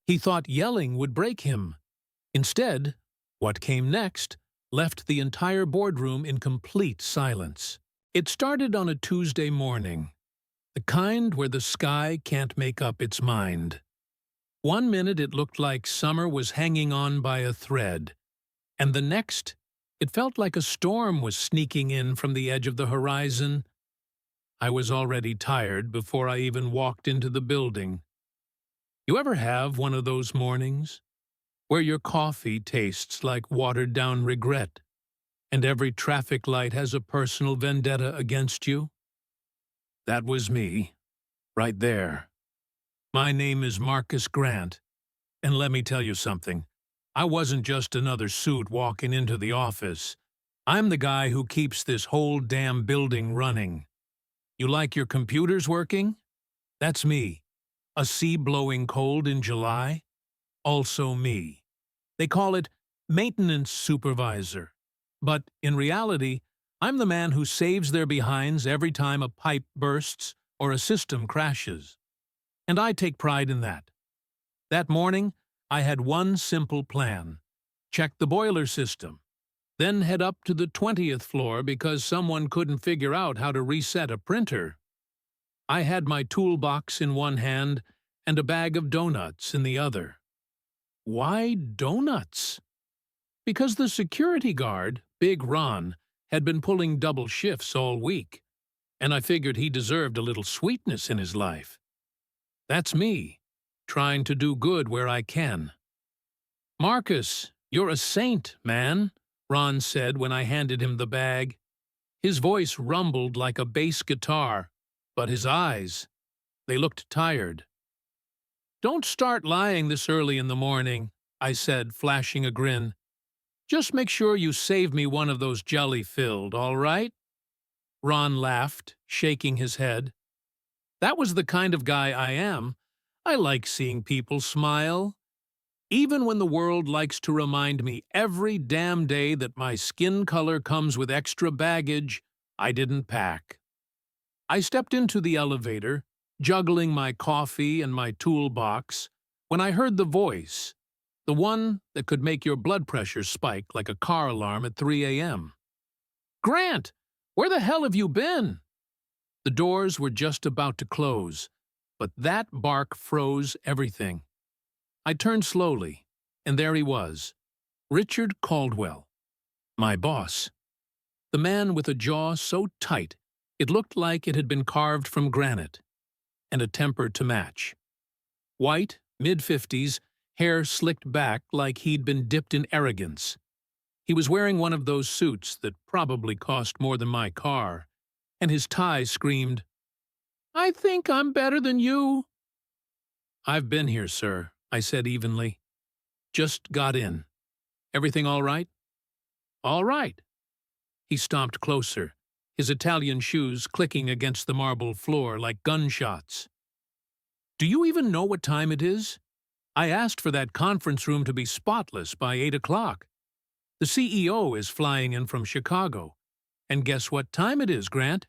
He thought yelling would break him. Instead, what came next left the entire boardroom in complete silence. It started on a Tuesday morning, the kind where the sky can't make up its mind. One minute it looked like summer was hanging on by a thread, and the next it felt like a storm was sneaking in from the edge of the horizon. I was already tired before I even walked into the building. You ever have one of those mornings where your coffee tastes like watered-down regret, and every traffic light has a personal vendetta against you? That was me, right there. My name is Marcus Grant, and let me tell you something. I wasn't just another suit walking into the office. I'm the guy who keeps this whole damn building running. You like your computers working? That's me. A sea blowing cold in July? Also me. They call it maintenance supervisor. But in reality, I'm the man who saves their behinds every time a pipe bursts or a system crashes. And I take pride in that. That morning, I had one simple plan. Check the boiler system. Then head up to the 20th floor because someone couldn't figure out how to reset a printer. I had my toolbox in one hand and a bag of donuts in the other. Why donuts? Because the security guard, Big Ron, had been pulling double shifts all week, and I figured he deserved a little sweetness in his life. That's me, trying to do good where I can. "Marcus, you're a saint, man," Ron said when I handed him the bag. His voice rumbled like a bass guitar, but his eyes, they looked tired. "Don't start lying this early in the morning," I said, flashing a grin. "Just make sure you save me one of those jelly-filled, all right?" Ron laughed, shaking his head. That was the kind of guy I am. I like seeing people smile. Even when the world likes to remind me every damn day that my skin color comes with extra baggage, I didn't pack. I stepped into the elevator, juggling my coffee and my toolbox, when I heard the voice, the one that could make your blood pressure spike like a car alarm at 3 a.m. "Grant, where the hell have you been?" The doors were just about to close, but that bark froze everything. I turned slowly, and there he was, Richard Caldwell, my boss. The man with a jaw so tight it looked like it had been carved from granite, and a temper to match. White, mid-50s, hair slicked back like he'd been dipped in arrogance. He was wearing one of those suits that probably cost more than my car, and his tie screamed, "I think I'm better than you." "I've been here, sir," I said evenly. "Just got in. Everything all right?" "All right." He stomped closer, his Italian shoes clicking against the marble floor like gunshots. "Do you even know what time it is? I asked for that conference room to be spotless by 8 o'clock. The CEO is flying in from Chicago. And guess what time it is, Grant?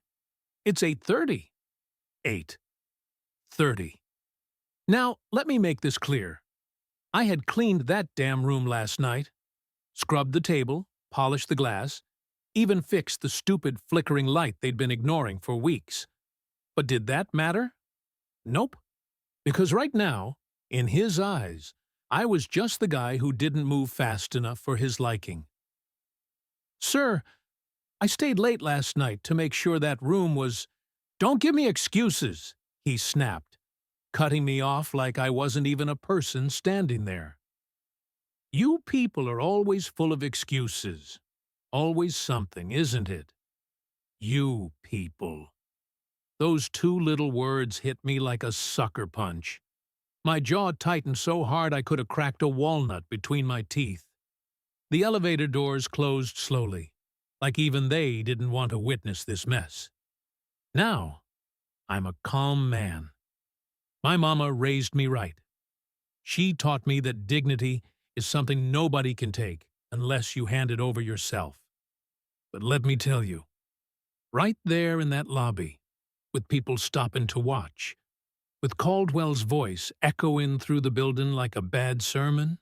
It's 8:30. 8:30. Now, let me make this clear. I had cleaned that damn room last night, scrubbed the table, polished the glass, even fixed the stupid flickering light they'd been ignoring for weeks. But did that matter? Nope. Because right now, in his eyes, I was just the guy who didn't move fast enough for his liking. "Sir, I stayed late last night to make sure that room was—" "Don't give me excuses," he snapped, cutting me off like I wasn't even a person standing there. You people are always full of excuses. Always something, isn't it? You people. Those two little words hit me like a sucker punch. My jaw tightened so hard I could have cracked a walnut between my teeth. The elevator doors closed slowly, like even they didn't want to witness this mess. Now, I'm a calm man. My mama raised me right. She taught me that dignity is something nobody can take unless you hand it over yourself. But let me tell you, right there in that lobby, with people stopping to watch, with Caldwell's voice echoing through the building like a bad sermon.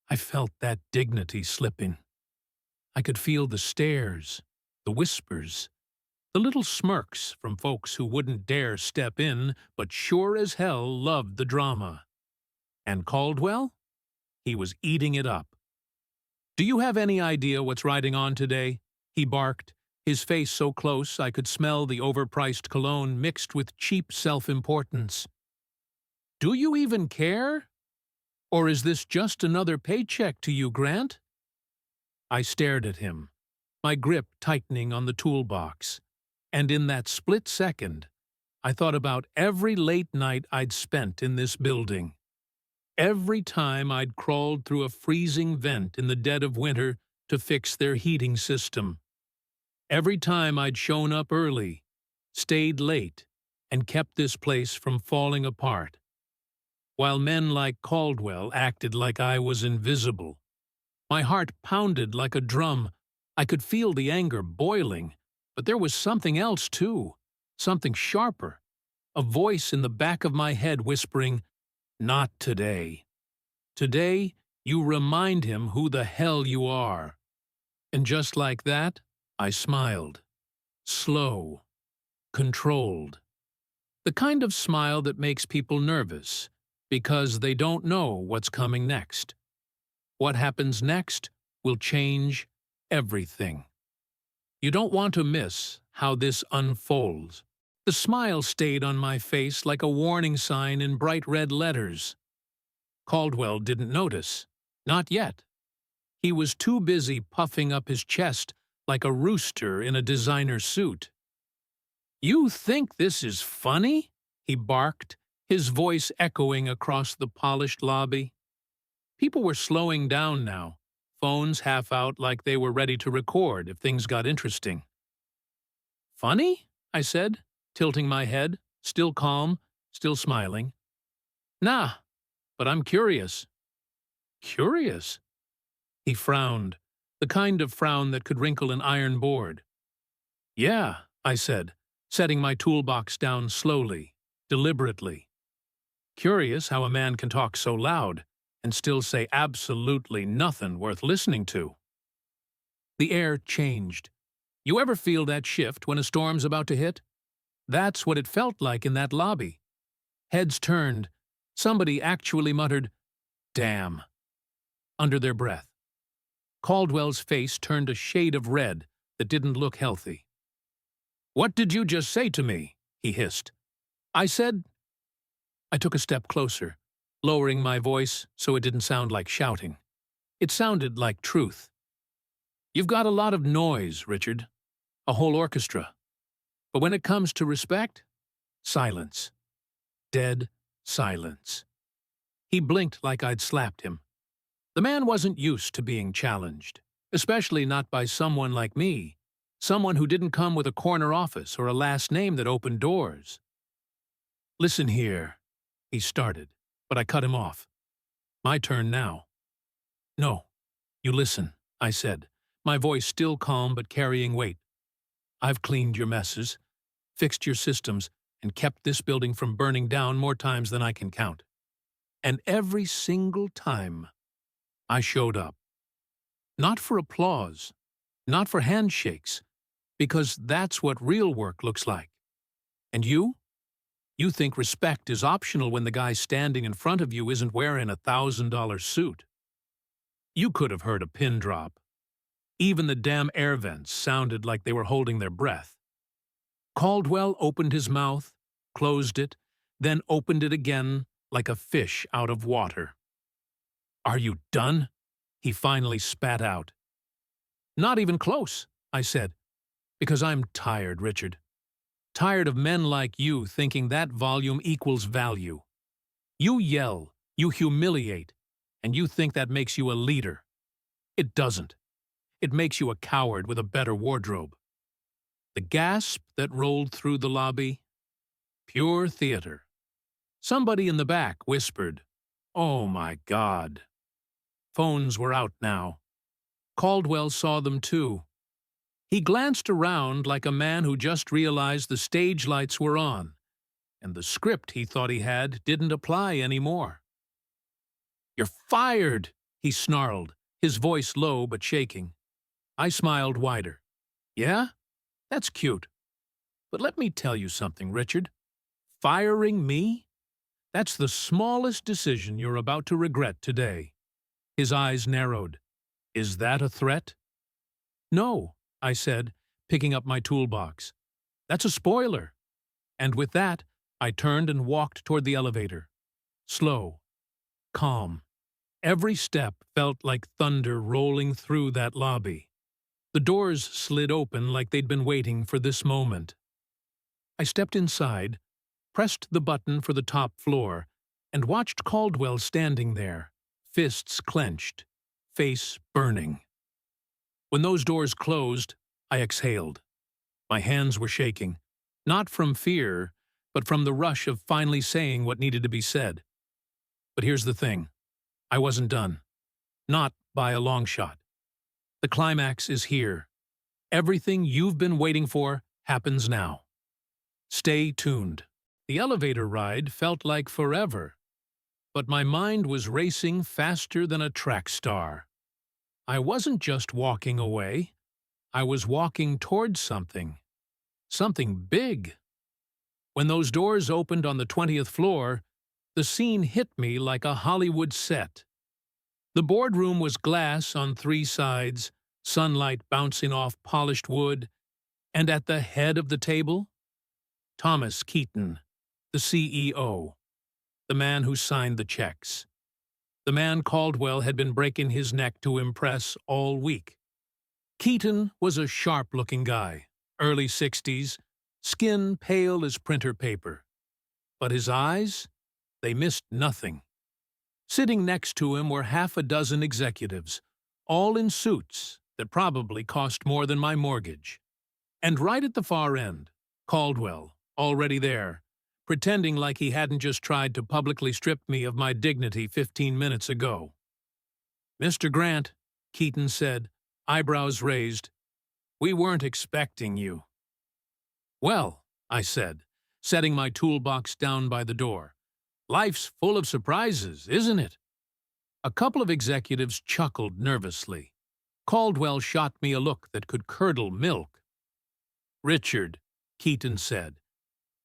I felt that dignity slipping. I could feel the stares, the whispers, the little smirks from folks who wouldn't dare step in but sure as hell loved the drama. And Caldwell? He was eating it up. "Do you have any idea what's riding on today?" he barked, his face so close I could smell the overpriced cologne mixed with cheap self-importance. "Do you even care? Or is this just another paycheck to you, Grant?" I stared at him, my grip tightening on the toolbox, and in that split second, I thought about every late night I'd spent in this building. Every time I'd crawled through a freezing vent in the dead of winter to fix their heating system. Every time I'd shown up early, stayed late, and kept this place from falling apart. While men like Caldwell acted like I was invisible. My heart pounded like a drum. I could feel the anger boiling, but there was something else too, something sharper. A voice in the back of my head whispering, "Not today. Today, you remind him who the hell you are." And just like that, I smiled. Slow. Controlled. The kind of smile that makes people nervous, because they don't know what's coming next. What happens next will change everything. You don't want to miss how this unfolds. The smile stayed on my face like a warning sign in bright red letters. Caldwell didn't notice. Not yet. He was too busy puffing up his chest like a rooster in a designer suit. "You think this is funny?" he barked, his voice echoing across the polished lobby. People were slowing down now, phones half out like they were ready to record if things got interesting. "Funny?" I said, tilting my head, still calm, still smiling. "Nah, but I'm curious." "Curious?" He frowned, the kind of frown that could wrinkle an iron board. "Yeah," I said, setting my toolbox down slowly, deliberately. Curious how a man can talk so loud and still say absolutely nothing worth listening to. The air changed. You ever feel that shift when a storm's about to hit? That's what it felt like in that lobby. Heads turned. Somebody actually muttered, "Damn," under their breath. Caldwell's face turned a shade of red that didn't look healthy. "What did you just say to me?" he hissed. I said... I took a step closer, lowering my voice so it didn't sound like shouting. It sounded like truth. "You've got a lot of noise, Richard. A whole orchestra. But when it comes to respect, silence. Dead silence." He blinked like I'd slapped him. The man wasn't used to being challenged, especially not by someone like me, someone who didn't come with a corner office or a last name that opened doors. "Listen here," he started, but I cut him off. My turn now. "No, you listen," I said, my voice still calm but carrying weight. "I've cleaned your messes, fixed your systems, and kept this building from burning down more times than I can count. And every single time, I showed up. Not for applause, not for handshakes, because that's what real work looks like. And you? You think respect is optional when the guy standing in front of you isn't wearing a $1,000 suit. You could have heard a pin drop. Even the damn air vents sounded like they were holding their breath. Caldwell opened his mouth, closed it, then opened it again like a fish out of water. "Are you done?" he finally spat out. "Not even close," I said, "because I'm tired, Richard. Tired of men like you thinking that volume equals value. You yell, you humiliate, and you think that makes you a leader. It doesn't. It makes you a coward with a better wardrobe." The gasp that rolled through the lobby? Pure theater. Somebody in the back whispered, "Oh my God." Phones were out now. Caldwell saw them too. He glanced around like a man who just realized the stage lights were on, and the script he thought he had didn't apply anymore. "You're fired," he snarled, his voice low but shaking. I smiled wider. "Yeah? That's cute. But let me tell you something, Richard. Firing me? That's the smallest decision you're about to regret today." His eyes narrowed. "Is that a threat?" "No," I said, picking up my toolbox. "That's a spoiler." And with that, I turned and walked toward the elevator. Slow, calm. Every step felt like thunder rolling through that lobby. The doors slid open like they'd been waiting for this moment. I stepped inside, pressed the button for the top floor, and watched Caldwell standing there, fists clenched, face burning. When those doors closed, I exhaled. My hands were shaking, not from fear, but from the rush of finally saying what needed to be said. But here's the thing. I wasn't done. Not by a long shot. The climax is here. Everything you've been waiting for happens now. Stay tuned. The elevator ride felt like forever, but my mind was racing faster than a track star. I wasn't just walking away. I was walking towards something. Something big. When those doors opened on the 20th floor, the scene hit me like a Hollywood set. The boardroom was glass on 3 sides, sunlight bouncing off polished wood, and at the head of the table, Thomas Keaton, the CEO, the man who signed the checks. The man Caldwell had been breaking his neck to impress all week. Keaton was a sharp-looking guy, early 60s, skin pale as printer paper. But his eyes, they missed nothing. Sitting next to him were half a dozen executives, all in suits that probably cost more than my mortgage. And right at the far end, Caldwell, already there, pretending like he hadn't just tried to publicly strip me of my dignity 15 minutes ago. "Mr. Grant," Keaton said, eyebrows raised, "we weren't expecting you." "Well," I said, setting my toolbox down by the door, "life's full of surprises, isn't it?" A couple of executives chuckled nervously. Caldwell shot me a look that could curdle milk. "Richard," Keaton said,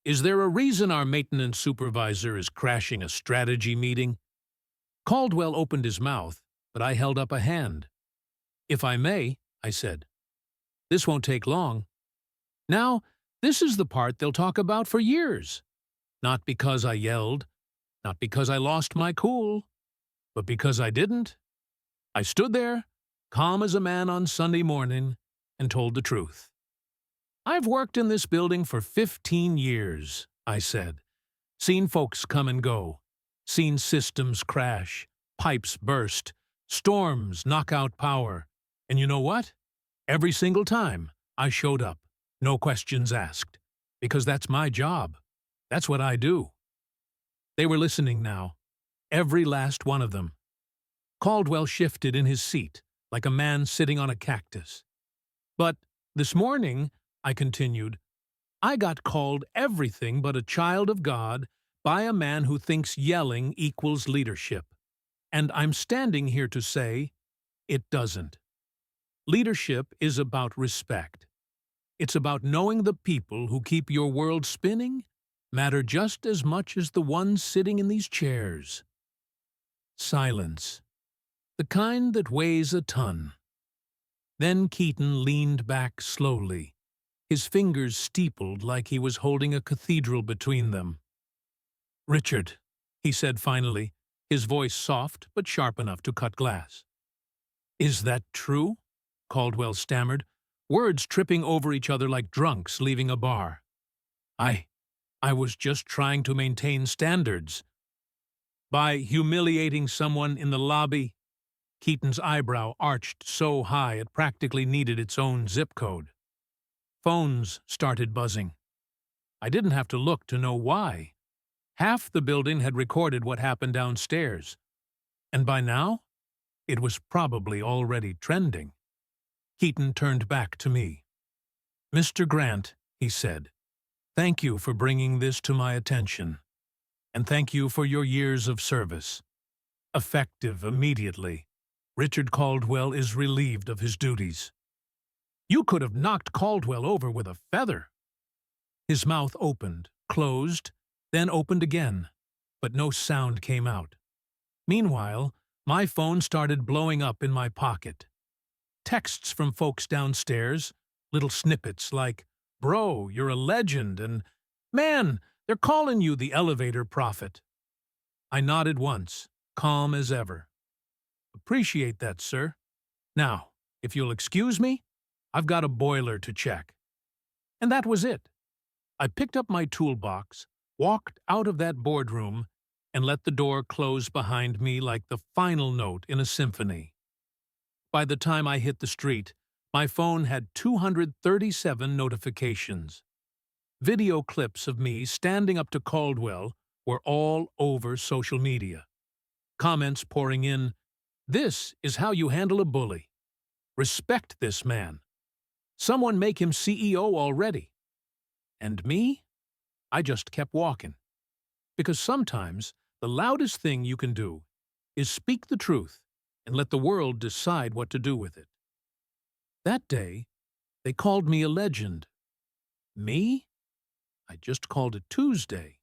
"is there a reason our maintenance supervisor is crashing a strategy meeting?" Caldwell opened his mouth, but I held up a hand. "If I may," I said. "This won't take long. Now, this is the part they'll talk about for years. Not because I yelled, not because I lost my cool, but because I didn't. I stood there, calm as a man on Sunday morning, and told the truth. I've worked in this building for 15 years, I said. Seen folks come and go, seen systems crash, pipes burst, storms knock out power. And you know what? Every single time, I showed up, no questions asked, because that's my job. That's what I do." They were listening now, every last one of them. Caldwell shifted in his seat, like a man sitting on a cactus. "But this morning," I continued, "I got called everything but a child of God by a man who thinks yelling equals leadership. And I'm standing here to say, it doesn't. Leadership is about respect. It's about knowing the people who keep your world spinning matter just as much as the ones sitting in these chairs." Silence. The kind that weighs a ton. Then Keaton leaned back slowly, his fingers steepled like he was holding a cathedral between them. "Richard," he said finally, his voice soft but sharp enough to cut glass. "Is that true?" Caldwell stammered, words tripping over each other like drunks leaving a bar. I was just trying to maintain standards." "By humiliating someone in the lobby?" Keaton's eyebrow arched so high it practically needed its own zip code. Phones started buzzing. I didn't have to look to know why. Half the building had recorded what happened downstairs. And by now, it was probably already trending. Keaton turned back to me. "Mr. Grant," he said, Thank you for bringing this to my attention, and thank you for your years of service. Effective immediately, Richard Caldwell is relieved of his duties. You could have knocked Caldwell over with a feather. His mouth opened, closed, then opened again, but no sound came out. Meanwhile, my phone started blowing up in my pocket. Texts from folks downstairs, little snippets like, "Bro, you're a legend," and "Man, they're calling you the elevator prophet." I nodded once, calm as ever. "Appreciate that, sir. Now, if you'll excuse me, I've got a boiler to check." And that was it. I picked up my toolbox, walked out of that boardroom, and let the door close behind me like the final note in a symphony. By the time I hit the street, my phone had 237 notifications. Video clips of me standing up to Caldwell were all over social media. Comments pouring in, "This is how you handle a bully. Respect this man. Someone make him CEO already." And me? I just kept walking. Because sometimes the loudest thing you can do is speak the truth and let the world decide what to do with it. That day, they called me a legend. Me? I just called it Tuesday.